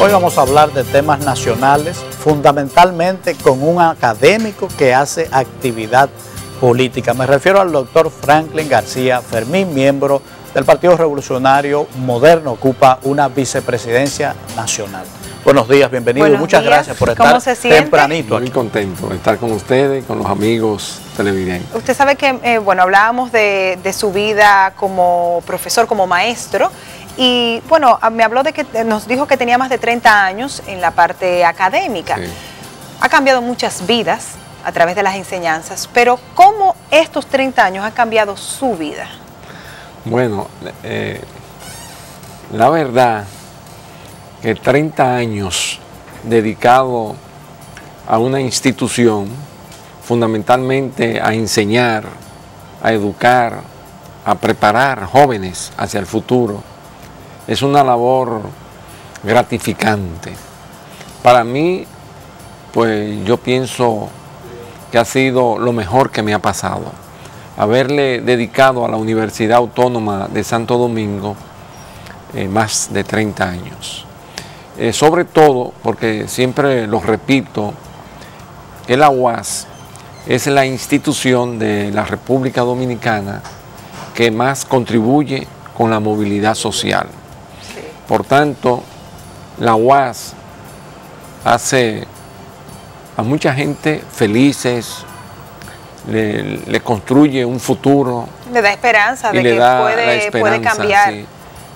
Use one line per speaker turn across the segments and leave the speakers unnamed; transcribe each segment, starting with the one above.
Hoy vamos a hablar de temas nacionales, fundamentalmente con un académico que hace actividad política. Me refiero al doctor Franklin García Fermín, miembro del Partido Revolucionario Moderno, ocupa una vicepresidencia nacional. Buenos días, bienvenido. Muchas gracias por estar tempranito aquí.
Muy contento de estar con ustedes, con los amigos televidentes.
Usted sabe que, bueno, hablábamos de su vida como profesor, como maestro, y bueno, me habló de que nos dijo que tenía más de 30 años en la parte académica. Sí. Ha cambiado muchas vidas a través de las enseñanzas, pero ¿cómo estos 30 años han cambiado su vida?
Bueno, la verdad que 30 años dedicado a una institución, fundamentalmente a enseñar, a educar, a preparar jóvenes hacia el futuro, es una labor gratificante. Para mí, pues yo pienso que ha sido lo mejor que me ha pasado, haberle dedicado a la Universidad Autónoma de Santo Domingo más de 30 años. Sobre todo, porque siempre lo repito, que la UAS es la institución de la República Dominicana que más contribuye con la movilidad social. Sí. Por tanto, la UAS hace a mucha gente felices, le construye un futuro. Le da esperanza de que puede cambiar. Sí.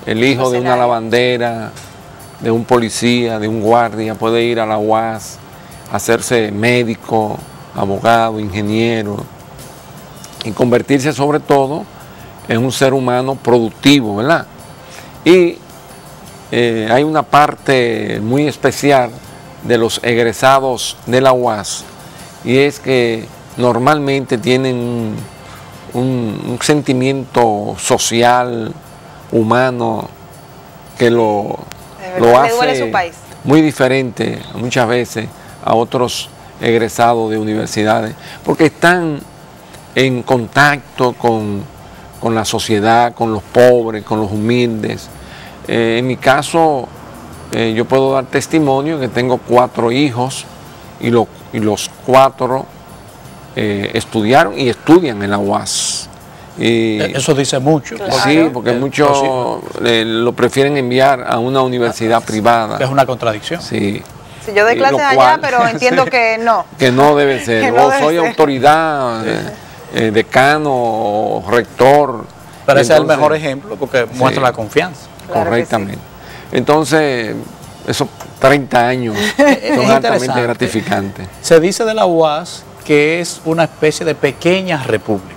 El hijo de una lavandera, de un policía, de un guardia, puede ir a la UAS, hacerse médico, abogado, ingeniero y convertirse sobre todo en un ser humano productivo, ¿verdad? Y hay una parte muy especial de los egresados de la UAS, y es que normalmente tienen un sentimiento social, humano, que lo hace muy diferente muchas veces a otros egresados de universidades, porque están en contacto con la sociedad, con los pobres, con los humildes. En mi caso, yo puedo dar testimonio que tengo 4 hijos y los 4 estudiaron y estudian en la UAS. Y
eso dice mucho.
Claro. Sí, porque muchos lo prefieren enviar a una universidad privada.
Es una contradicción.
Sí.
Si yo doy clases allá, pero entiendo que no.
Que no debe ser. No soy autoridad, decano o rector.
Pero ese es el mejor ejemplo porque muestra la confianza.
Claro. Correctamente. Entonces, esos 30 años son altamente gratificantes.
Se dice de la UAS que es una especie de pequeña república.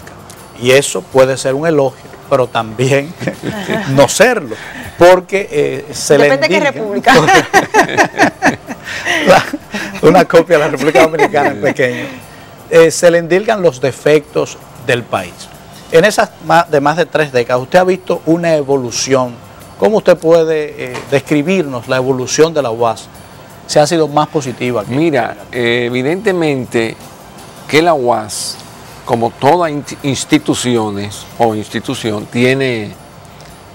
Y eso puede ser un elogio, pero también no serlo, porque se
depende de qué república.
Una copia de la República Dominicana es pequeña. Se le endilgan los defectos del país. En esas más de 3 décadas, usted ha visto una evolución. ¿Cómo usted puede describirnos la evolución de la UAS? ¿Se ha sido más positiva?
Mira, evidentemente que la UAS, como toda institución, tiene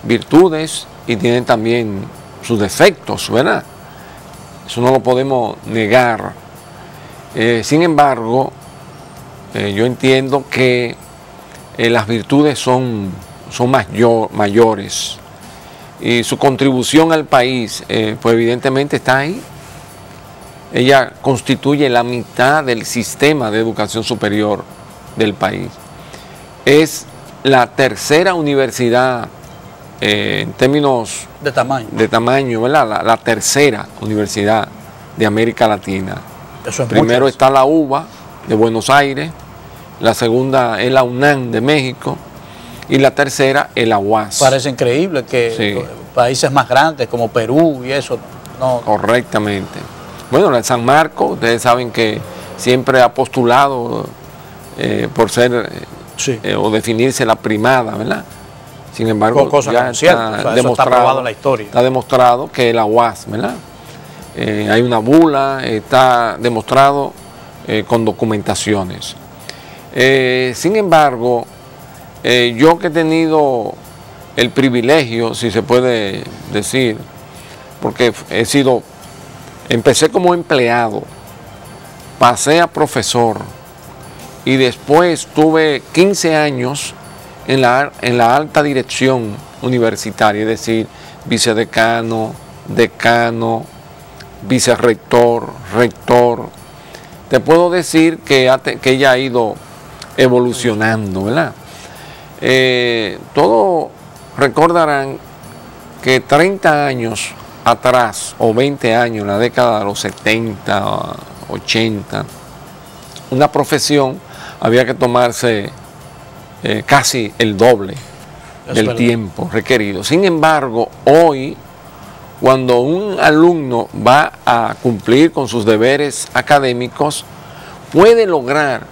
virtudes y tiene también sus defectos, ¿verdad? Eso no lo podemos negar. Sin embargo, yo entiendo que las virtudes son mayores y su contribución al país, pues evidentemente está ahí. Ella constituye la mitad del sistema de educación superior del país. Es la tercera universidad en términos
de tamaño,
¿verdad? La tercera universidad de América Latina.
Eso es
Primero está la UBA de Buenos Aires, la segunda es la UNAM de México y la tercera es la UAS.
Parece increíble que países más grandes como Perú y eso no.
Correctamente. Bueno, la de San Marcos, ustedes saben que siempre ha postulado por ser o definirse la primada, ¿verdad? Sin embargo,
ya está demostrado en la historia.
Está demostrado que es la UAS, ¿verdad? Hay una bula, está demostrado con documentaciones. Sin embargo, yo que he tenido el privilegio, si se puede decir, porque he sido Empecé como empleado, pasé a profesor y después tuve 15 años en la alta dirección universitaria, es decir, vicedecano, decano, vicerrector, rector. Te puedo decir que ella ha ido evolucionando, ¿verdad? Todos recordarán que 30 años atrás, o 20 años, en la década de los 70, 80, una profesión había que tomarse casi el doble del tiempo requerido. Sin embargo, hoy, cuando un alumno va a cumplir con sus deberes académicos, puede lograr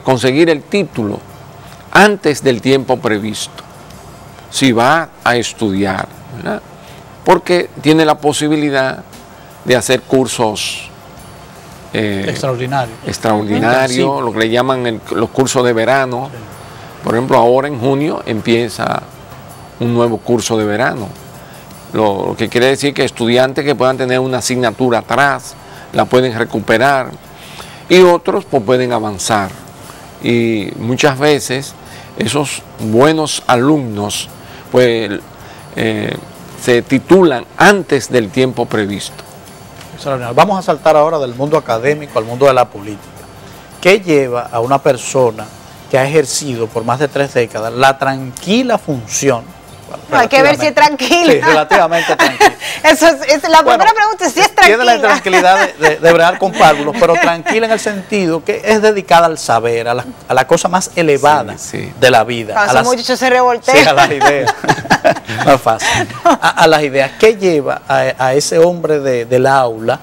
conseguir el título antes del tiempo previsto, si va a estudiar, ¿verdad? Porque tiene la posibilidad de hacer cursos extraordinarios, lo que le llaman los cursos de verano. Sí. Por ejemplo, ahora en junio empieza un nuevo curso de verano, lo que quiere decir que estudiantes que puedan tener una asignatura atrás la pueden recuperar y otros pues pueden avanzar, y muchas veces esos buenos alumnos pues se titulan antes del tiempo previsto.
Vamos a saltar ahora del mundo académico al mundo de la política. ¿Qué lleva a una persona que ha ejercido por más de 3 décadas la tranquila función?
No, hay que ver si es tranquila.
Sí, relativamente tranquila.
Eso es la primera pregunta, si es tranquila.
Tiene la tranquilidad de bregar con párvulos, pero tranquila en el sentido que es dedicada al saber, a la cosa más elevada de la vida.
Cuando esos muchachos se revoltean.
Sí, a las ideas. Más fácil. A las ideas. ¿Qué lleva a ese hombre del aula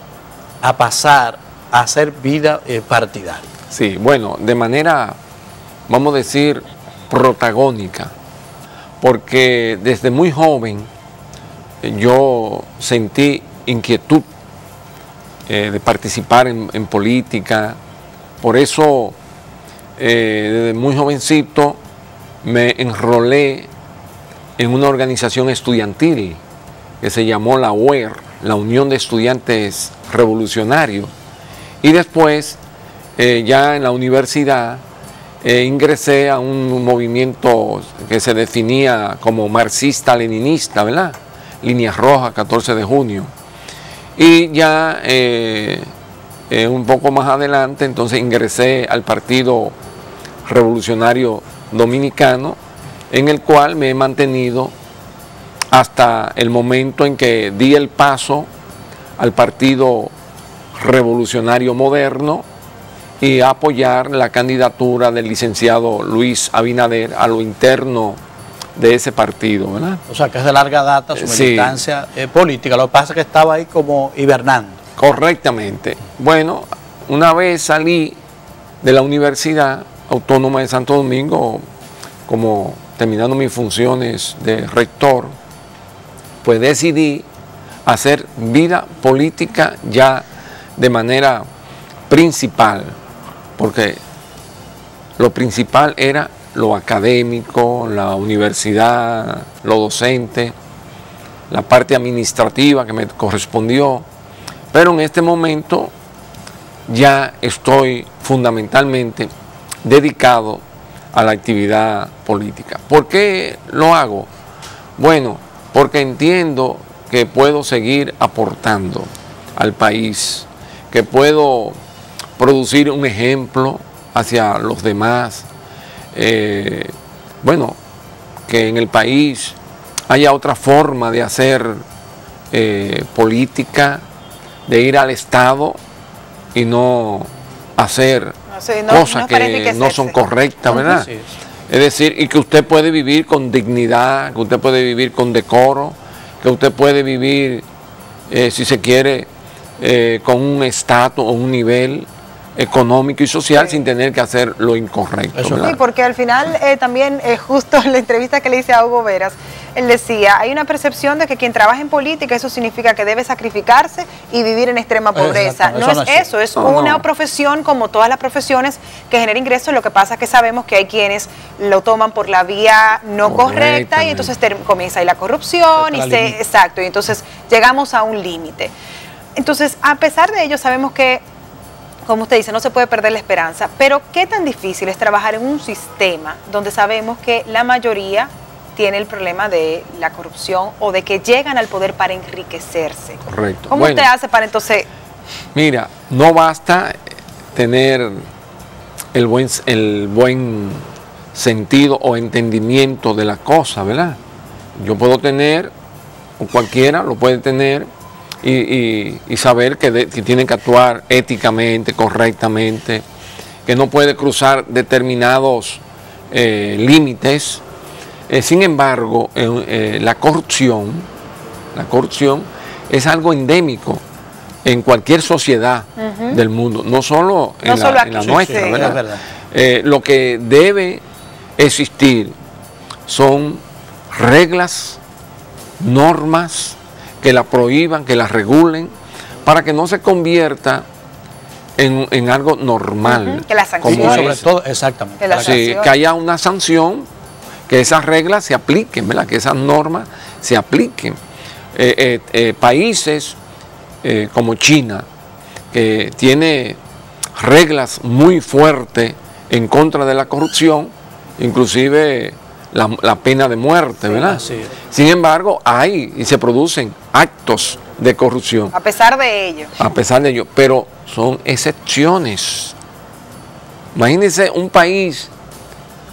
a pasar a hacer vida partidaria?
Sí, bueno, de manera, vamos a decir, protagónica. Porque desde muy joven yo sentí inquietud de participar en política. Por eso, desde muy jovencito me enrolé en una organización estudiantil que se llamó la UER, la Unión de Estudiantes Revolucionarios. Y después, ya en la universidad, ingresé a un movimiento que se definía como marxista-leninista, ¿verdad? Líneas Rojas, 14 de junio. Y ya un poco más adelante, entonces ingresé al Partido Revolucionario Dominicano, en el cual me he mantenido hasta el momento en que di el paso al Partido Revolucionario Moderno y a apoyar la candidatura del licenciado Luis Abinader a lo interno de ese partido, ¿verdad?
O sea, que es de larga data su militancia política, lo que pasa es que estaba ahí como hibernando.
Correctamente. Bueno, una vez salí de la Universidad Autónoma de Santo Domingo, como terminando mis funciones de rector, pues decidí hacer vida política ya de manera principal, porque lo principal era lo académico, la universidad, lo docente, la parte administrativa que me correspondió, pero en este momento ya estoy fundamentalmente dedicado a la actividad política. ¿Por qué lo hago? Bueno, porque entiendo que puedo seguir aportando al país, que puedo producir un ejemplo hacia los demás. Bueno, que en el país haya otra forma de hacer política, de ir al Estado y no hacer cosas que no son correctas, ¿verdad? Sí. Es decir, y que usted puede vivir con dignidad, que usted puede vivir con decoro, que usted puede vivir, si se quiere, con un estatus o un nivel económico y social sin tener que hacer lo incorrecto.
Sí, porque al final también justo en la entrevista que le hice a Hugo Veras, él decía, hay una percepción de que quien trabaja en política, eso significa que debe sacrificarse y vivir en extrema pobreza. No es eso, es una profesión como todas las profesiones que genera ingresos. Lo que pasa es que sabemos que hay quienes lo toman por la vía no correcta y entonces comienza ahí la corrupción y exacto, y entonces llegamos a un límite. Entonces, a pesar de ello, sabemos que, como usted dice, no se puede perder la esperanza, pero ¿qué tan difícil es trabajar en un sistema donde sabemos que la mayoría tiene el problema de la corrupción o de que llegan al poder para enriquecerse?
Correcto.
¿Cómo usted hace para entonces...?
Mira, no basta tener el buen sentido o entendimiento de la cosa, ¿verdad? Yo puedo tener, o cualquiera lo puede tener, y saber que tiene que actuar éticamente, correctamente, que no puede cruzar determinados límites. Sin embargo, la corrupción es algo endémico en cualquier sociedad del mundo, no solo en la nuestra,
sí,
¿verdad?
Es verdad.
Lo que debe existir son reglas, normas que la prohíban, que la regulen, para que no se convierta en algo normal.
Que la sanción.
Sobre todo, exactamente.
Que haya una sanción, que esas reglas se apliquen, ¿verdad? Que esas normas se apliquen. Países como China, que tiene reglas muy fuertes en contra de la corrupción, inclusive la pena de muerte, ¿verdad?
Sí.
Sin embargo, hay y se producen actos de corrupción.
A pesar de ello.
A pesar de ello, pero son excepciones. Imagínense un país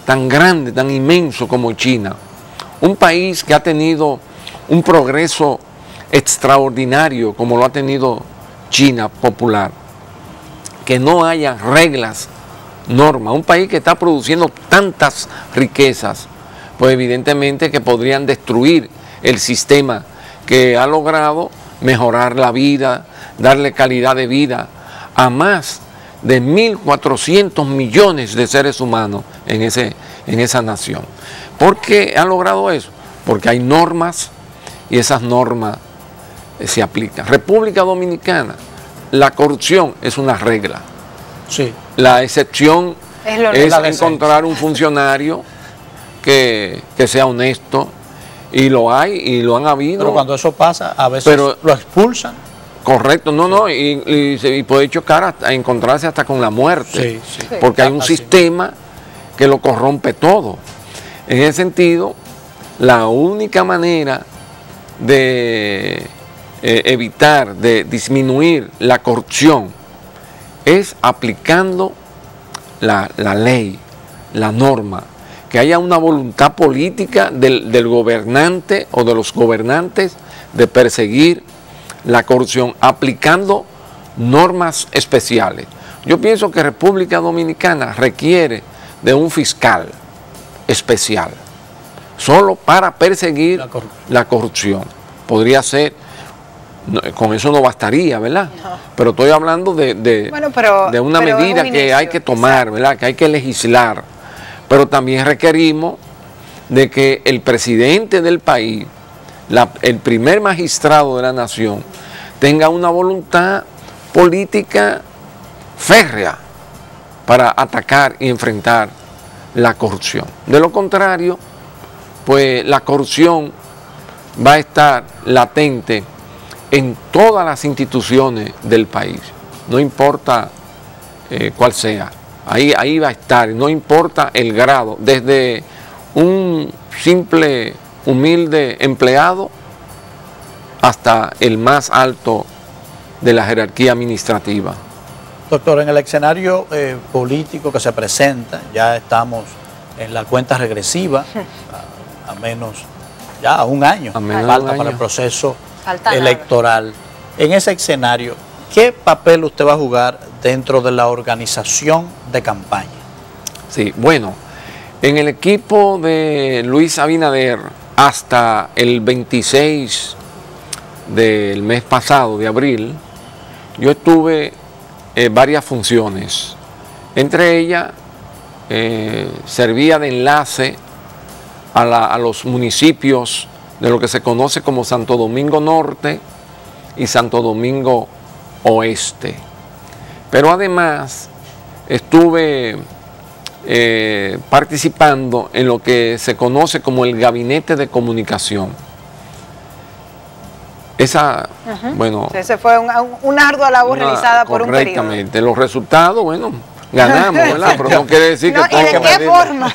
tan grande, tan inmenso como China, un país que ha tenido un progreso extraordinario como lo ha tenido China popular, que no haya reglas, normas, un país que está produciendo tantas riquezas, pues evidentemente que podrían destruir el sistema que ha logrado mejorar la vida, darle calidad de vida a más de 1.400 millones de seres humanos en esa nación. ¿Por qué ha logrado eso? Porque hay normas y esas normas se aplican. República Dominicana, la corrupción es una regla.
Sí.
La excepción es
la
encontrar un funcionario que sea honesto, y lo hay y lo han habido.
Pero cuando eso pasa, a veces lo expulsan.
Correcto, y puede chocar a encontrarse hasta con la muerte,
sí.
Porque hay un sistema que lo corrompe todo. En ese sentido, la única manera de evitar, de disminuir la corrupción, es aplicando la ley, la norma, que haya una voluntad política del gobernante o de los gobernantes de perseguir la corrupción, aplicando normas especiales. Yo pienso que República Dominicana requiere de un fiscal especial, solo para perseguir la corrupción. Podría ser, con eso no bastaría, ¿verdad? No. Pero estoy hablando de una medida que hay que tomar, ¿verdad? Que hay que legislar. Pero también requerimos de que el presidente del país, el primer magistrado de la nación, tenga una voluntad política férrea para atacar y enfrentar la corrupción. De lo contrario, pues la corrupción va a estar latente en todas las instituciones del país, no importa cuál sea. Ahí va a estar, no importa el grado, desde un simple, humilde empleado hasta el más alto de la jerarquía administrativa.
Doctor, en el escenario político que se presenta, ya estamos en la cuenta regresiva, a menos, ya a un año, falta para el proceso electoral. En ese escenario, ¿qué papel usted va a jugar dentro de la organización de campaña?
Sí, bueno, en el equipo de Luis Abinader hasta el 26 del mes pasado, de abril, yo estuve varias funciones. Entre ellas, servía de enlace a los municipios de lo que se conoce como Santo Domingo Norte y Santo Domingo Oeste. Pero además estuve participando en lo que se conoce como el Gabinete de Comunicación. esa, bueno...
Ese fue una ardua labor realizada por un periodo.
Correctamente. Los resultados, bueno, ganamos, ¿verdad? Pero no quiere decir que todo...
¿Y de qué forma?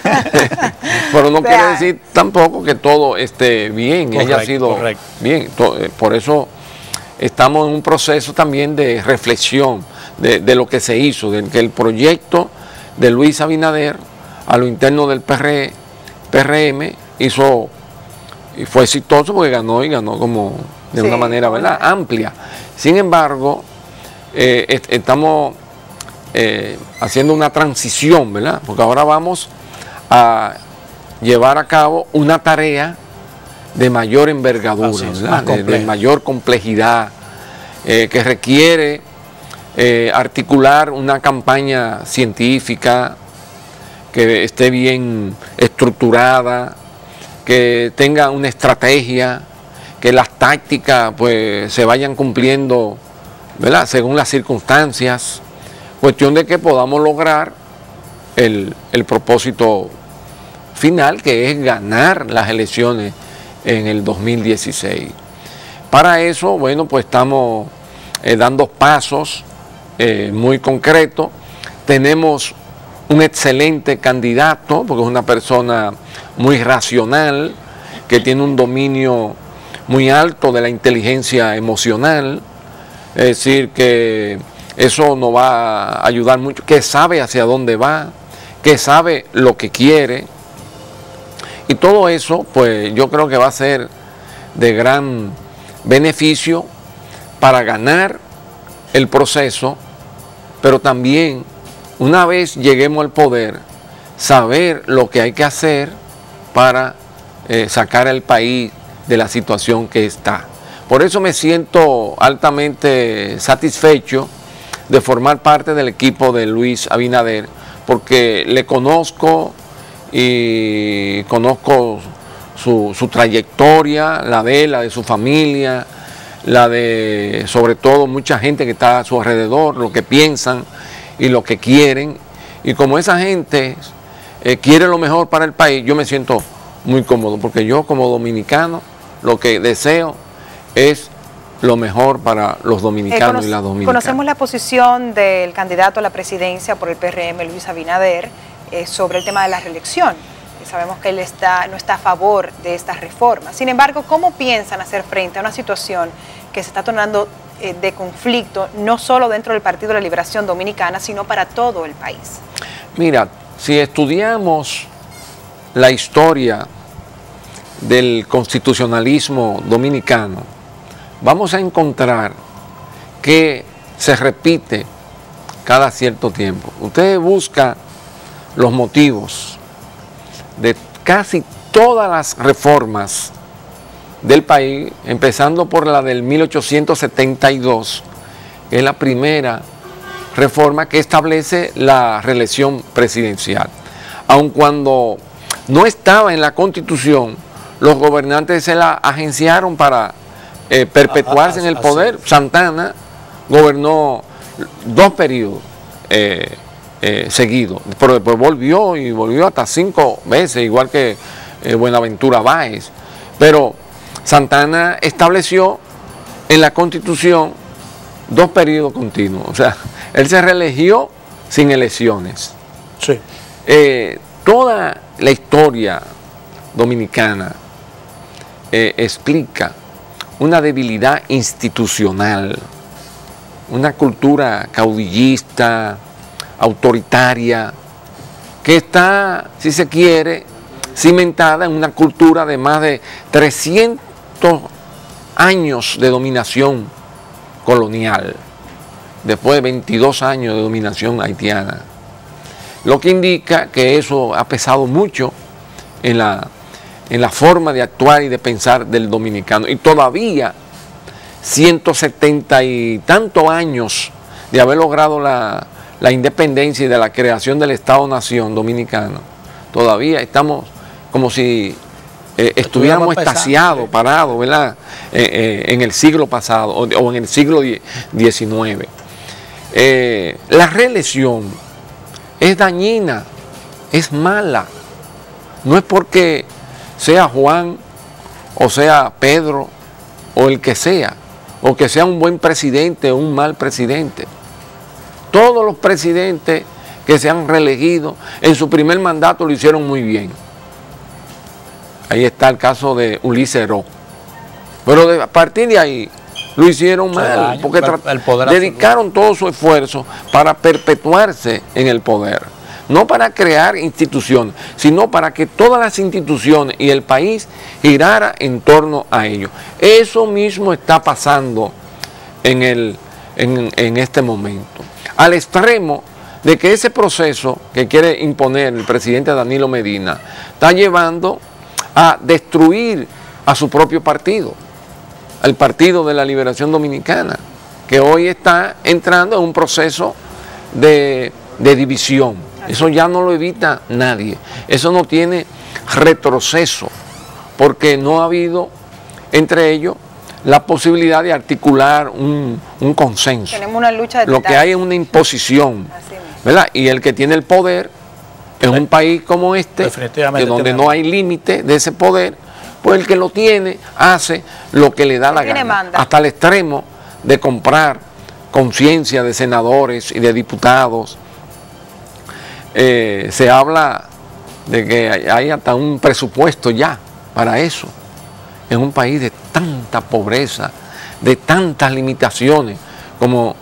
Pero no quiere decir tampoco que todo esté bien,
correcto,
haya sido
correcto.
bien. Por eso estamos en un proceso también de reflexión de lo que se hizo, de que el proyecto de Luis Abinader a lo interno del PRM hizo y fue exitoso porque ganó y ganó como de una manera, ¿verdad?, amplia. Sin embargo, estamos haciendo una transición, ¿verdad?, porque ahora vamos a llevar a cabo una tarea de mayor envergadura, ¿verdad?, de mayor complejidad, que requiere articular una campaña científica que esté bien estructurada, que tenga una estrategia, que las tácticas pues se vayan cumpliendo, ¿verdad?, según las circunstancias, cuestión de que podamos lograr el propósito final, que es ganar las elecciones en el 2016. Para eso, bueno, pues estamos dando pasos muy concretos. Tenemos un excelente candidato, porque es una persona muy racional, que tiene un dominio muy alto de la inteligencia emocional, es decir, que eso nos va a ayudar mucho, que sabe hacia dónde va, que sabe lo que quiere, y todo eso, pues yo creo que va a ser de gran beneficio para ganar el proceso, pero también, una vez lleguemos al poder, saber lo que hay que hacer para sacar al país de la situación que está. Por eso me siento altamente satisfecho de formar parte del equipo de Luis Abinader, porque le conozco y conozco su trayectoria, la de su familia, la de sobre todo mucha gente que está a su alrededor, lo que piensan y lo que quieren, y como esa gente quiere lo mejor para el país, yo me siento muy cómodo, porque yo como dominicano lo que deseo es lo mejor para los dominicanos y las dominicanas.
Conocemos la posición del candidato a la presidencia por el PRM, Luis Abinader, sobre el tema de la reelección. Sabemos que él no está a favor de estas reformas. Sin embargo, ¿cómo piensan hacer frente a una situación que se está tornando de conflicto, no solo dentro del Partido de la Liberación Dominicana, sino para todo el país?
Mira, si estudiamos la historia del constitucionalismo dominicano, vamos a encontrar que se repite cada cierto tiempo. Usted busca los motivos de casi todas las reformas del país, empezando por la del 1872, que es la primera reforma que establece la reelección presidencial. Aun cuando no estaba en la Constitución, los gobernantes se la agenciaron para perpetuarse en el poder. Santana gobernó 2 periodos seguidos, pero después volvió hasta 5 veces, igual que Buenaventura Báez. Pero Santana estableció en la Constitución 2 periodos continuos, o sea, él se reeligió sin elecciones.
Sí.
Toda la historia dominicana explica una debilidad institucional, una cultura caudillista, autoritaria, que está, si se quiere, cimentada en una cultura de más de 300 años de dominación colonial, después de 22 años de dominación haitiana, lo que indica que eso ha pesado mucho en la forma de actuar y de pensar del dominicano. Y todavía, 170 y tantos años de haber logrado la independencia y de la creación del Estado-Nación dominicano, todavía estamos como si estuviéramos extasiados, parados, ¿verdad?, en el siglo pasado o en el siglo XIX. La reelección es dañina, es mala. No es porque sea Juan o sea Pedro o el que sea un buen presidente o un mal presidente. Todos los presidentes que se han reelegido en su primer mandato lo hicieron muy bien. Ahí está el caso de Ulises Heró. Pero a partir de ahí lo hicieron mal, porque dedicaron todo su esfuerzo para perpetuarse en el poder. No para crear instituciones, sino para que todas las instituciones y el país girara en torno a ellos. Eso mismo está pasando en este momento. Al extremo de que ese proceso que quiere imponer el presidente Danilo Medina está llevando a destruir a su propio partido, al Partido de la Liberación Dominicana, que hoy está entrando en un proceso de división. Eso ya no lo evita nadie. Eso no tiene retroceso, porque no ha habido entre ellos la posibilidad de articular un consenso.
Tenemos una lucha de
Lo que hay es una imposición, ¿verdad? Y el que tiene el poder en un país como este, que donde no hay límite de ese poder, pues el que lo tiene hace lo que le da la gana, hasta el extremo de comprar conciencia de senadores y de diputados. Se habla de que hay hasta un presupuesto ya para eso, en un país de tanta pobreza, de tantas limitaciones como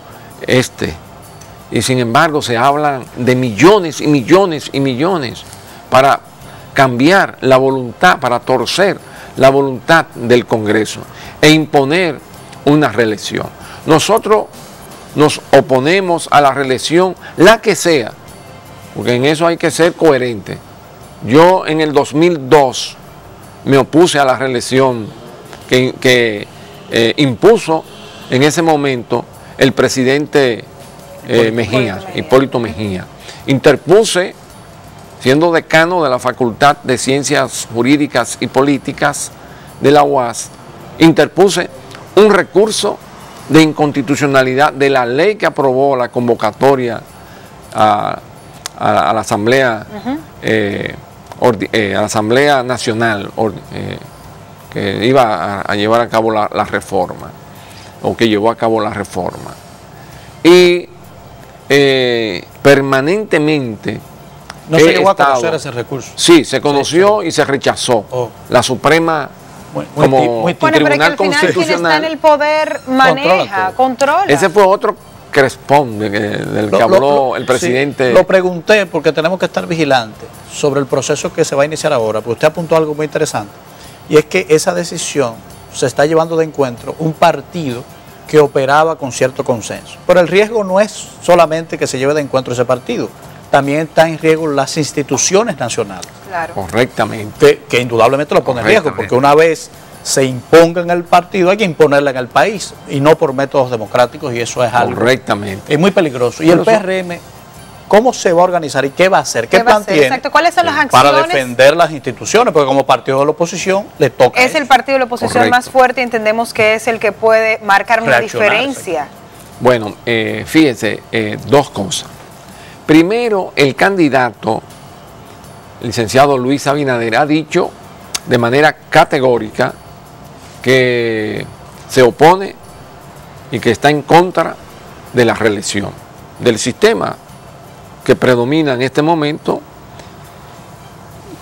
este. Y sin embargo se hablan de millones y millones y millones para cambiar la voluntad, para torcer la voluntad del Congreso e imponer una reelección. Nosotros nos oponemos a la reelección, la que sea, porque en eso hay que ser coherente. Yo en el 2002 me opuse a la reelección que impuso en ese momento el presidente Hipólito Mejía. Interpuse, siendo decano de la Facultad de Ciencias Jurídicas y Políticas de la UAS, interpuse un recurso de inconstitucionalidad de la ley que aprobó la convocatoria a la Asamblea, a la Asamblea Nacional, que iba a llevar a cabo la reforma, o que llevó a cabo la reforma. Y permanentemente
¿No se llegó a conocer ese recurso?
Sí, se conoció y se rechazó. La Suprema, como Tribunal Constitucional,
quien está en el poder maneja, controla.
Ese fue otro crespón del que habló el presidente.
Sí, lo pregunté porque tenemos que estar vigilantes sobre el proceso que se va a iniciar ahora, porque usted apuntó algo muy interesante, y es que esa decisión se está llevando de encuentro un partido que operaba con cierto consenso. Pero el riesgo no es solamente que se lleve de encuentro ese partido, también está en riesgo las instituciones nacionales.
Claro.
Correctamente.
Que indudablemente lo pone en riesgo, porque una vez se imponga en el partido hay que imponerla en el país, y no por métodos democráticos, y eso es algo
correctamente.
Es muy peligroso. Y el PRM, ¿cómo se va a organizar y qué va a hacer? ¿Qué plan tiene?
Exacto. ¿Cuáles son las acciones?
Para defender las instituciones, porque como partido de la oposición le toca.
Es el partido de la oposición más fuerte y entendemos que es el que puede marcar una diferencia.
Bueno, fíjense, dos cosas. Primero, el candidato, el licenciado Luis Abinader, ha dicho de manera categórica que se opone y que está en contra de la reelección, del sistema que predomina en este momento,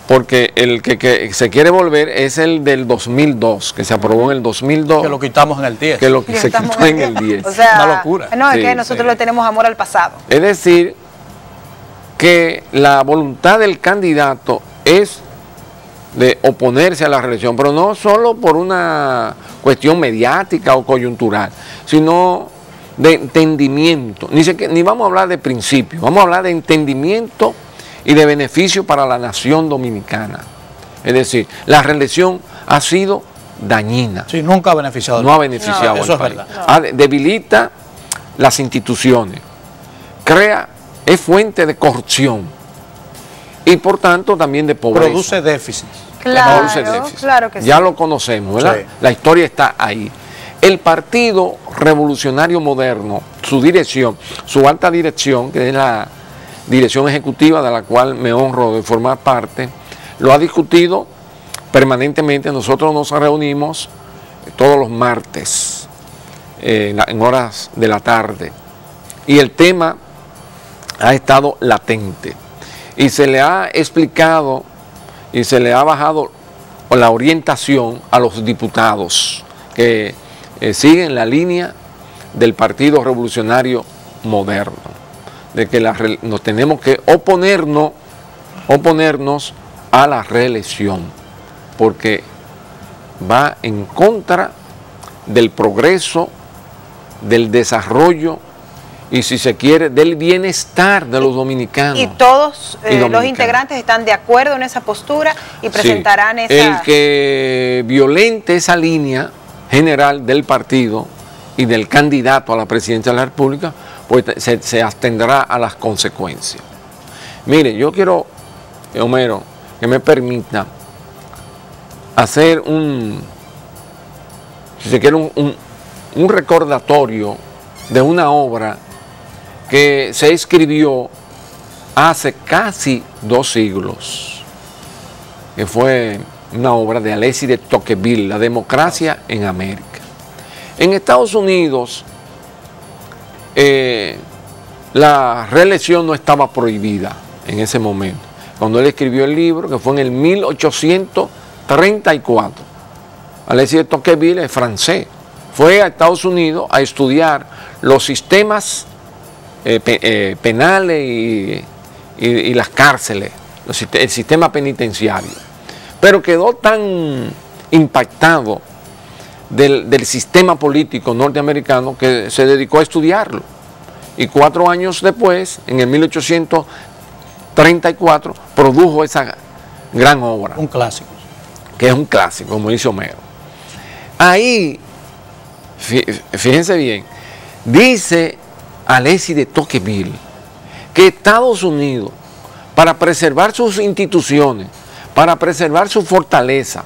porque el que se quiere volver es el del 2002, que se aprobó en el 2002.
Que lo quitamos en el 10.
Que lo que se quitó en el 10.
O sea,
una locura.
No, es que nosotros le tenemos amor al pasado.
Es decir, que la voluntad del candidato es de oponerse a la reelección, pero no solo por una cuestión mediática o coyuntural, sino de entendimiento. Ni vamos a hablar de principios, vamos a hablar de entendimiento y de beneficio para la nación dominicana. Es decir, la reelección ha sido dañina.
Sí, nunca ha beneficiado.
No ha beneficiado al país.
Es verdad.
Debilita las instituciones, es fuente de corrupción y por tanto también de pobreza.
Produce déficit.
Claro, claro que sí.
Ya lo conocemos, ¿verdad? Sí. La historia está ahí. El Partido Revolucionario Moderno, su dirección, su alta dirección, que es la dirección ejecutiva de la cual me honro de formar parte, lo ha discutido permanentemente. Nosotros nos reunimos todos los martes, en horas de la tarde, y el tema ha estado latente, y se le ha explicado y se le ha bajado la orientación a los diputados que siguen la línea del Partido Revolucionario Moderno, de que nos tenemos que oponernos a la reelección, porque va en contra del progreso, del desarrollo y, si se quiere, del bienestar de los dominicanos.
Y todos los integrantes están de acuerdo en esa postura y presentarán
sí.
esa...
El que violente esa línea general del partido y del candidato a la presidencia de la República, pues se abstendrá a las consecuencias. Mire, yo quiero, Homero, que me permita hacer si se quiere, un recordatorio de una obra que se escribió hace casi 2 siglos, que fue una obra de Alexis de Tocqueville, La democracia en América. En Estados Unidos, la reelección no estaba prohibida en ese momento, cuando él escribió el libro, que fue en el 1834. Alexis de Tocqueville es francés, fue a Estados Unidos a estudiar los sistemas penales y las cárceles, el sistema penitenciario, pero quedó tan impactado del sistema político norteamericano que se dedicó a estudiarlo, y 4 años después, en el 1834, produjo esa gran obra.
Un clásico.
Que es un clásico, como dice Homero. Ahí, fíjense bien, dice Alexis de Tocqueville que Estados Unidos, para preservar sus instituciones, para preservar su fortaleza,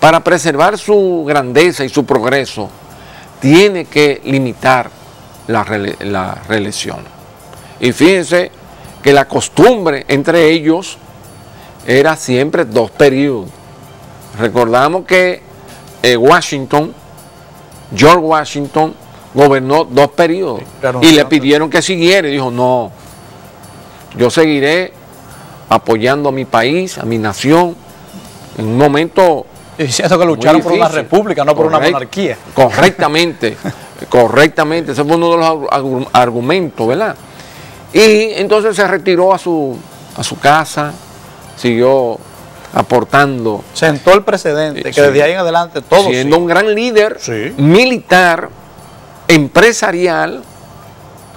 para preservar su grandeza y su progreso, tiene que limitar la reelección. Y fíjense que la costumbre entre ellos era siempre 2 periodos. Recordamos que George Washington gobernó 2 periodos, y le pidieron que siguiera y dijo: no, yo seguiré apoyando a mi país, a mi nación, en un momento...
Diciendo que lucharon por una república, no por una monarquía.
Correctamente, correctamente, ese fue uno de los argumentos, ¿verdad? Y entonces se retiró a su casa, siguió aportando.
Sentó el precedente, que desde ahí en adelante todo
siendo un gran líder militar, empresarial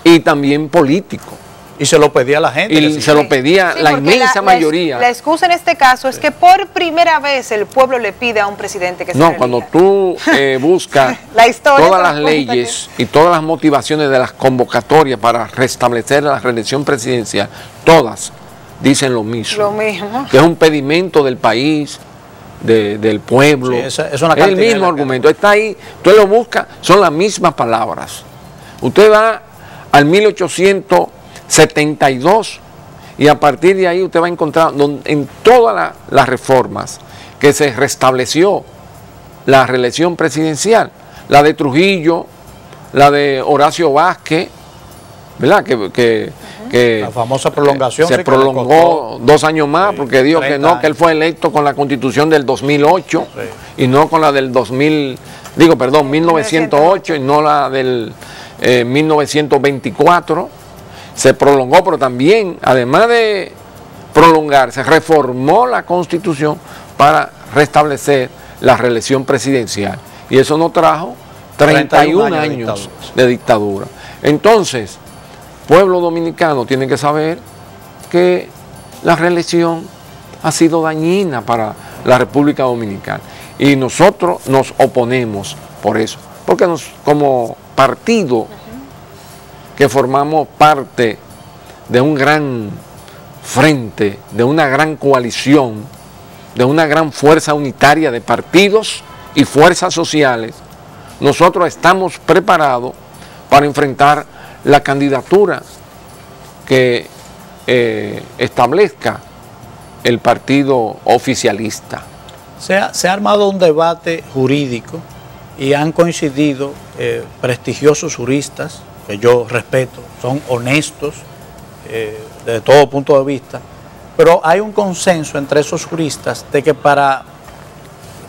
y también político.
Y se lo pedía a la gente.
Y se lo pedía la inmensa mayoría.
La excusa en este caso es que por primera vez el pueblo le pide a un presidente que se reelija.
Cuando tú buscas todas las leyes y todas las motivaciones de las convocatorias para restablecer la reelección presidencial, todas dicen lo mismo.
Lo mismo.
Que es un pedimento del país, del pueblo.
Sí, es
el mismo argumento. Está ahí, usted lo busca, son las mismas palabras. Usted va al 1872 y a partir de ahí usted va a encontrar en todas las reformas que se restableció la reelección presidencial, la de Trujillo, la de Horacio Vázquez, ¿verdad? Que
la famosa prolongación
se prolongó 2 años más, porque dijo que no, que él fue electo con la Constitución del 2008 y no con la del 1908 y no la del 1924. Se prolongó, pero también, además de prolongarse, reformó la Constitución para restablecer la reelección presidencial. Y eso nos trajo 31 años de dictadura. Entonces, pueblo dominicano tiene que saber que la reelección ha sido dañina para la República Dominicana. Y nosotros nos oponemos por eso. Porque como partido que formamos parte de un gran frente, de una gran coalición, de una gran fuerza unitaria de partidos y fuerzas sociales, nosotros estamos preparados para enfrentar la candidatura que establezca el partido oficialista.
Se ha armado un debate jurídico y han coincidido prestigiosos juristas, que yo respeto, son honestos desde todo punto de vista, pero hay un consenso entre esos juristas de que para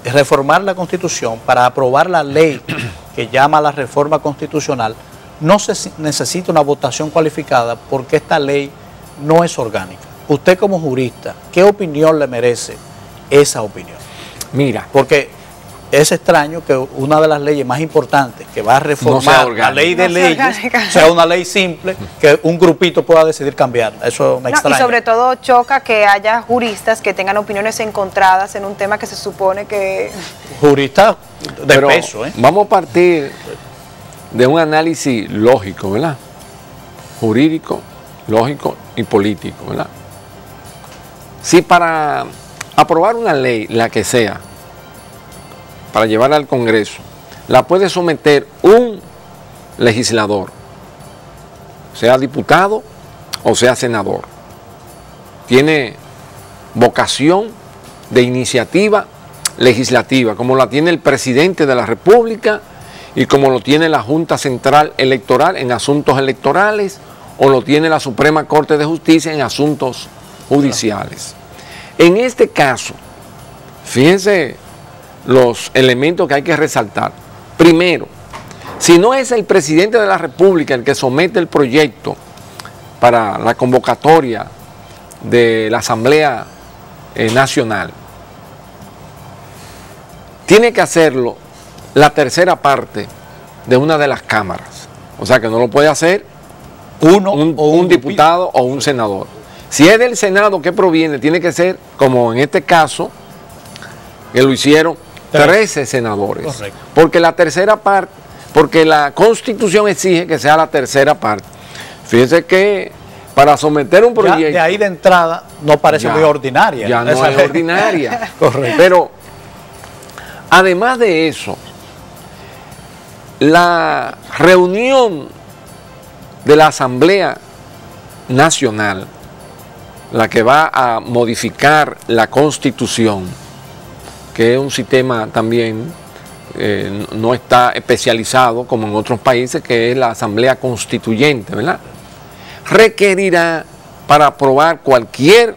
reformar la Constitución, para aprobar la ley que llama la reforma constitucional, no se necesita una votación cualificada porque esta ley no es orgánica. Usted como jurista, ¿qué opinión le merece esa opinión?
Mira,
porque es extraño que una de las leyes más importantes que va a reformar la ley de leyes sea una ley simple que un grupito pueda decidir cambiar. Eso me extraña.
Y sobre todo choca que haya juristas que tengan opiniones encontradas en un tema que se supone que...
Juristas de
pero
peso, ¿eh?
Vamos a partir de un análisis lógico, ¿verdad? Jurídico, lógico y político, ¿verdad? Si para aprobar una ley, la que sea, para llevarla al Congreso, la puede someter un legislador, sea diputado o sea senador. Tiene vocación de iniciativa legislativa, como la tiene el presidente de la República y como lo tiene la Junta Central Electoral en asuntos electorales o lo tiene la Suprema Corte de Justicia en asuntos judiciales. En este caso, fíjense los elementos que hay que resaltar. Primero, si no es el presidente de la República el que somete el proyecto para la convocatoria de la Asamblea Nacional, tiene que hacerlo la tercera parte de una de las cámaras. O sea que no lo puede hacer un diputado o un senador. Si es del Senado que proviene, tiene que ser, como en este caso, que lo hicieron 13 senadores.
Correcto.
Porque la tercera parte, porque la Constitución exige que sea la tercera parte. Fíjense que para someter un proyecto...
Ya de ahí de entrada no parece muy ordinaria.
Ya no es ordinaria.
Correcto.
Pero, además de eso, la reunión de la Asamblea Nacional, la que va a modificar la Constitución, que es un sistema también, no está especializado como en otros países, que es la Asamblea Constituyente, ¿verdad? Requerirá, para aprobar cualquier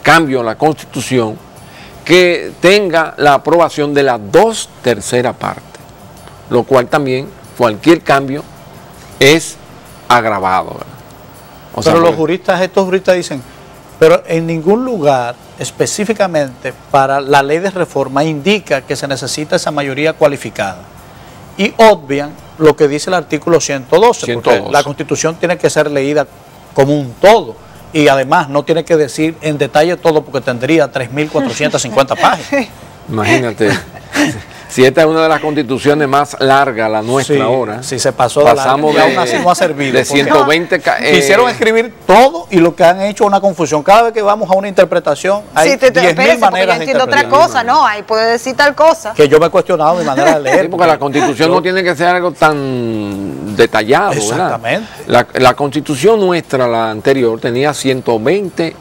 cambio en la Constitución, que tenga la aprobación de las 2/3 partes, lo cual también, cualquier cambio, es agravado, ¿verdad? O sea,
pero los juristas, estos juristas dicen, pero en ningún lugar específicamente para la ley de reforma indica que se necesita esa mayoría cualificada. Y obvian lo que dice el artículo 112, porque la Constitución tiene que ser leída como un todo. Y además no tiene que decir en detalle todo porque tendría 3.450 páginas.
Imagínate. Si esta es una de las constituciones más largas, la nuestra
sí,
ahora.
Sí, se pasó
pasamos
de, y aún así no ha servido.
De 120...
Quisieron escribir todo y lo que han hecho es una confusión. Cada vez que vamos a una interpretación hay 10.000 maneras de interpretar.
otra cosa, no, ahí puede decir tal cosa.
Que yo me he cuestionado mi manera de leer.
Sí, porque la Constitución no tiene que ser algo tan detallado.
Exactamente.
La Constitución nuestra, la anterior, tenía 120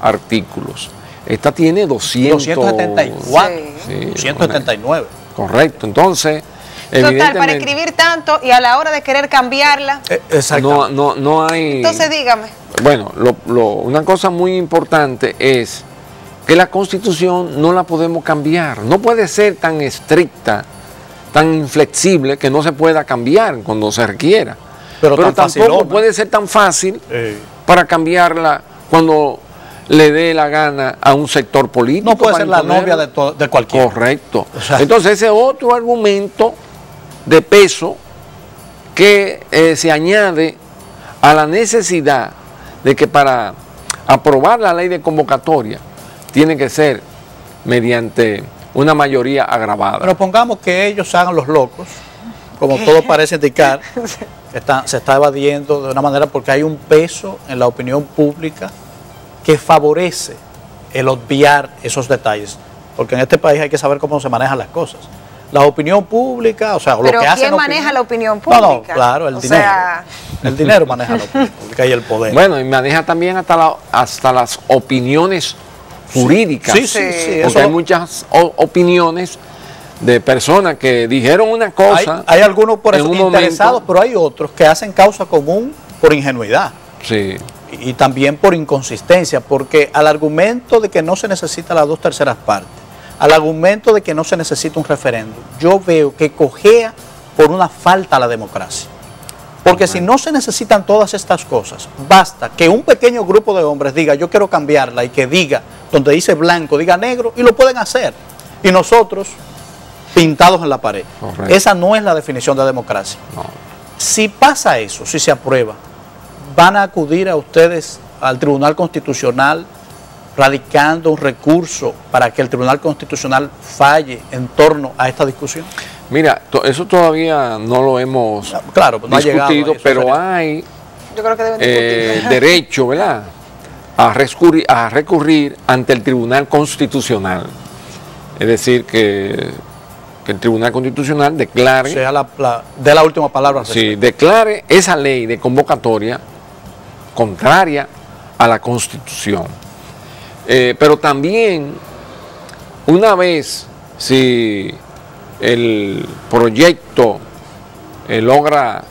artículos. Esta tiene 274.
Sí, 279.
Correcto, entonces,
total, para escribir tanto y a la hora de querer cambiarla,
no hay...
Entonces dígame.
Bueno, una cosa muy importante es que la Constitución no la podemos cambiar, no puede ser tan estricta, tan inflexible que no se pueda cambiar cuando se requiera, pero tampoco puede ser tan fácil para cambiarla cuando le dé la gana a un sector político.
No puede ser la novia de cualquiera.
Correcto. O sea, entonces ese es otro argumento de peso que se añade a la necesidad de que para aprobar la ley de convocatoria tiene que ser mediante una mayoría agravada.
Pero pongamos que ellos hagan los locos, como todo parece indicar, se está evadiendo de una manera porque hay un peso en la opinión pública que favorece el obviar esos detalles, porque en este país hay que saber cómo se manejan las cosas. La opinión pública, o sea, lo que hacen...
¿Quién maneja la opinión pública?
No, claro, el dinero. El dinero maneja la opinión pública y el poder.
Bueno, y maneja también hasta las opiniones jurídicas.
Sí.
Porque hay muchas opiniones de personas que dijeron una cosa.
Hay algunos por eso interesados,
momento,
pero hay otros que hacen causa común por ingenuidad.
Sí.
Y también por inconsistencia, porque al argumento de que no se necesita las 2/3 partes, al argumento de que no se necesita un referéndum, yo veo que cojea por una falta a la democracia. Porque si no se necesitan todas estas cosas, basta que un pequeño grupo de hombres diga yo quiero cambiarla y que diga, donde dice blanco, diga negro, y lo pueden hacer. Y nosotros, pintados en la pared. Correcto. Esa no es la definición de democracia. No. Si pasa eso, si se aprueba, van a acudir a ustedes al Tribunal Constitucional radicando un recurso para que el Tribunal Constitucional falle en torno a esta discusión.
Mira, eso todavía no lo hemos discutido, pero hay
yo creo que
derecho, ¿verdad?, a recurrir ante el Tribunal Constitucional. Es decir, que el Tribunal Constitucional declare...
O sea, de la última palabra.
Sí, declare esa ley de convocatoria contraria a la Constitución. Pero también, una vez, si el proyecto logra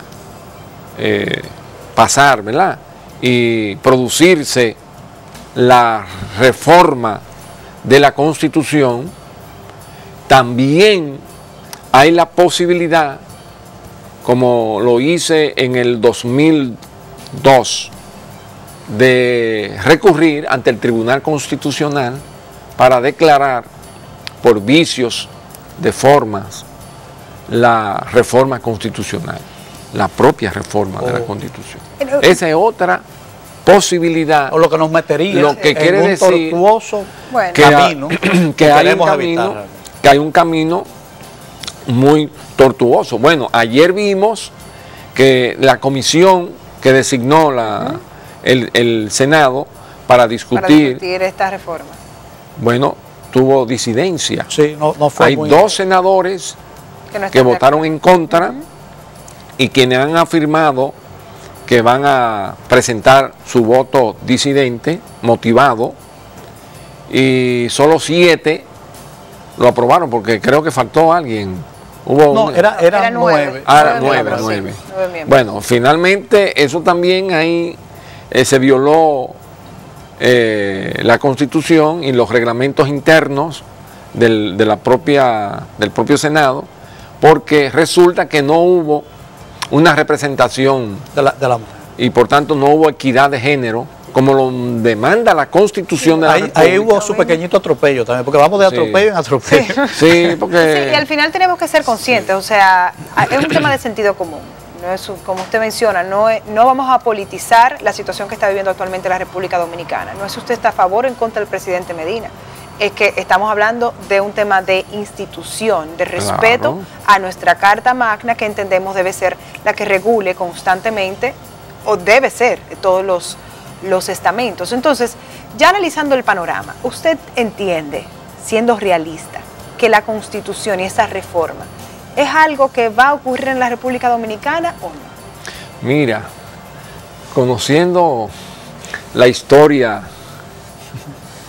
pasar, ¿verdad?, y producirse la reforma de la Constitución, también hay la posibilidad, como lo hice en el 2002, de recurrir ante el Tribunal Constitucional para declarar por vicios de formas la reforma constitucional, la propia reforma de la Constitución. Esa es otra posibilidad.
O lo que nos metería
lo que quiere
en un
decir
tortuoso
camino que hay un camino muy tortuoso. Bueno, ayer vimos que la comisión que designó el Senado para discutir
esta reforma,
bueno, tuvo disidencia.
Sí, no fue
hay dos senadores que votaron en contra y quienes han afirmado que van a presentar su voto disidente, motivado, y solo 7 lo aprobaron, porque creo que faltó alguien.
Era 9.
Ah, 9. Bueno, finalmente eso también ahí se violó la Constitución y los reglamentos internos del propio Senado, porque resulta que no hubo una representación
de la mujer.
Y por tanto no hubo equidad de género, como lo demanda la Constitución de la República.
Ahí hubo su pequeñito atropello también, porque vamos de atropello en atropello.
Sí, porque...
y al final tenemos que ser conscientes, o sea, es un tema de sentido común. No es, como usted menciona, no vamos a politizar la situación que está viviendo actualmente la República Dominicana. No es si usted está a favor o en contra del presidente Medina. Es que estamos hablando de un tema de institución, de respeto a nuestra Carta Magna, que entendemos debe ser la que regule constantemente, o debe ser, todos los estamentos. Entonces, ya analizando el panorama, ¿usted entiende, siendo realista, que la Constitución y esa reforma es algo que va a ocurrir en la República Dominicana o no?
Mira, conociendo la historia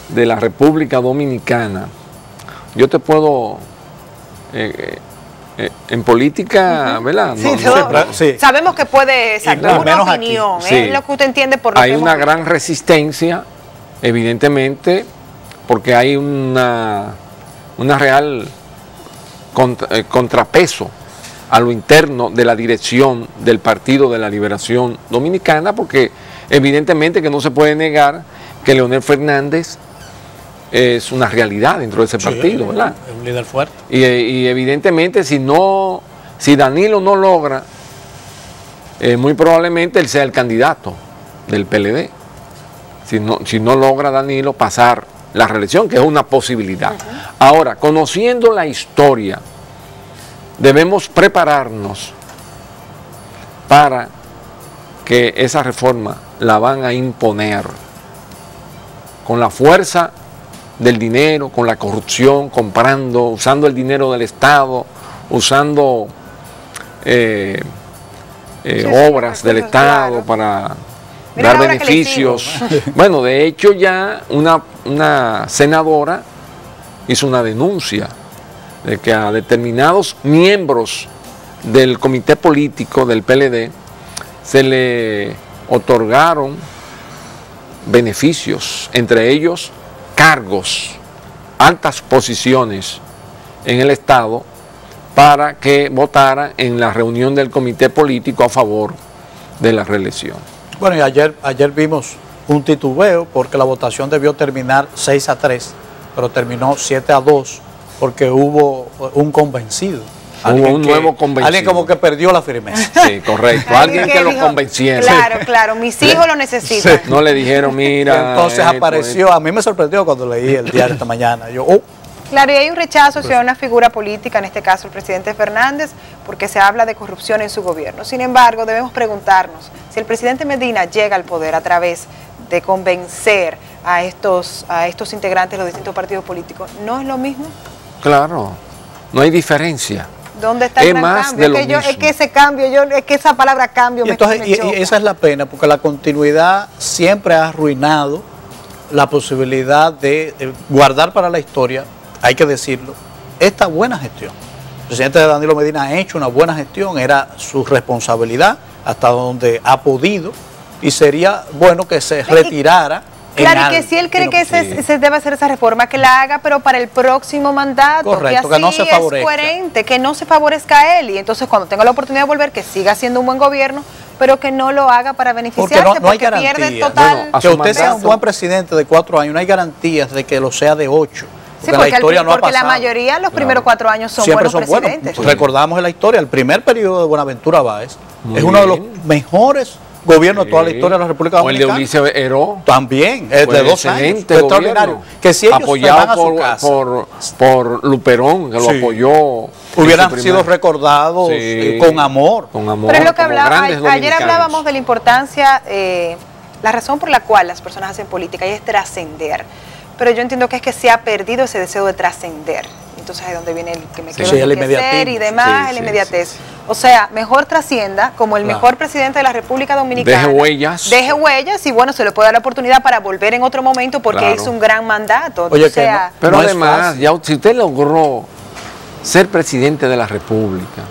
de la República Dominicana, yo te puedo, en política, ¿verdad?
Sí. Sabemos que puede ser una opinión, es lo que usted entiende por lo
hay
que
una gran resistencia, evidentemente, porque hay una real contrapeso a lo interno de la dirección del Partido de la Liberación Dominicana, porque evidentemente que no se puede negar que Leonel Fernández es una realidad dentro de ese partido, ¿verdad?
Es un líder fuerte.
Y evidentemente si Danilo no logra, muy probablemente él sea el candidato del PLD. Si no logra Danilo pasar la reelección, que es una posibilidad. Ahora, conociendo la historia, debemos prepararnos para que esa reforma la van a imponer con la fuerza del dinero, con la corrupción, usando el dinero del Estado, usando obras del Estado para dar beneficios. Bueno, de hecho ya una senadora hizo una denuncia de que a determinados miembros del comité político del PLD se le otorgaron beneficios, entre ellos cargos, altas posiciones en el Estado, para que votaran en la reunión del comité político a favor de la reelección.
Bueno, y ayer vimos un titubeo porque la votación debió terminar 6-3, pero terminó 7-2 porque hubo un convencido.
Hubo un nuevo convencido.
Alguien como que perdió la firmeza.
Sí, correcto. Alguien que lo convenciera.
Claro, claro, mis hijos lo necesitan.
No le dijeron, mira.
Entonces apareció, a mí me sorprendió cuando leí el diario esta mañana. Yo,
Claro, y hay un rechazo hacia una figura política, en este caso el presidente Fernández, porque se habla de corrupción en su gobierno. Sin embargo, debemos preguntarnos si el presidente Medina llega al poder a través de convencer a estos integrantes de los distintos partidos políticos, ¿no es lo mismo?
Claro, no hay diferencia.
¿Dónde está el gran
más
cambio?
de lo mismo.
Es que ese cambio, es que esa palabra cambio me choca.
Y esa es la pena, porque la continuidad siempre ha arruinado la posibilidad de guardar para la historia, hay que decirlo, esta buena gestión. El presidente Danilo Medina ha hecho una buena gestión, era su responsabilidad hasta donde ha podido, y sería bueno que se retirara.
Claro, y que si él cree que se debe hacer esa reforma, que la haga, pero para el próximo mandato.
Correcto,
que así
no se favorezca.
Es coherente, que no se favorezca a él, y entonces cuando tenga la oportunidad de volver, que siga siendo un buen gobierno, pero que no lo haga para beneficiarse,
no hay garantía.
pierde total.
Bueno, que usted sea un buen presidente de 4 años, no hay garantías de que lo sea de 8.
Sí, porque la historia no ha pasado. La mayoría los primeros 4 años son
siempre
buenos presidentes.
Buenos. Recordamos en la historia, el primer periodo de Buenaventura Báez es uno de los mejores gobierno de toda la historia de la República Dominicana.
O el de Ulises Heró.
También, es de 2 años.
Extraordinario.
Que si ellos
apoyado por Luperón, que lo apoyó.
Hubieran sido recordados con amor.
Con amor.
Pero es lo que ayer hablábamos de la importancia, la razón por la cual las personas hacen política, y es trascender. Pero yo entiendo que es que se ha perdido ese deseo de trascender. Entonces es donde viene el que me quiero enriquecer y demás, la inmediatez. O sea, mejor trascienda como el mejor presidente de la República Dominicana.
Deje huellas.
Deje huellas y bueno, se le puede dar la oportunidad para volver en otro momento porque hizo un gran mandato.
Oye,
pero además, ya si usted logró ser presidente de la República,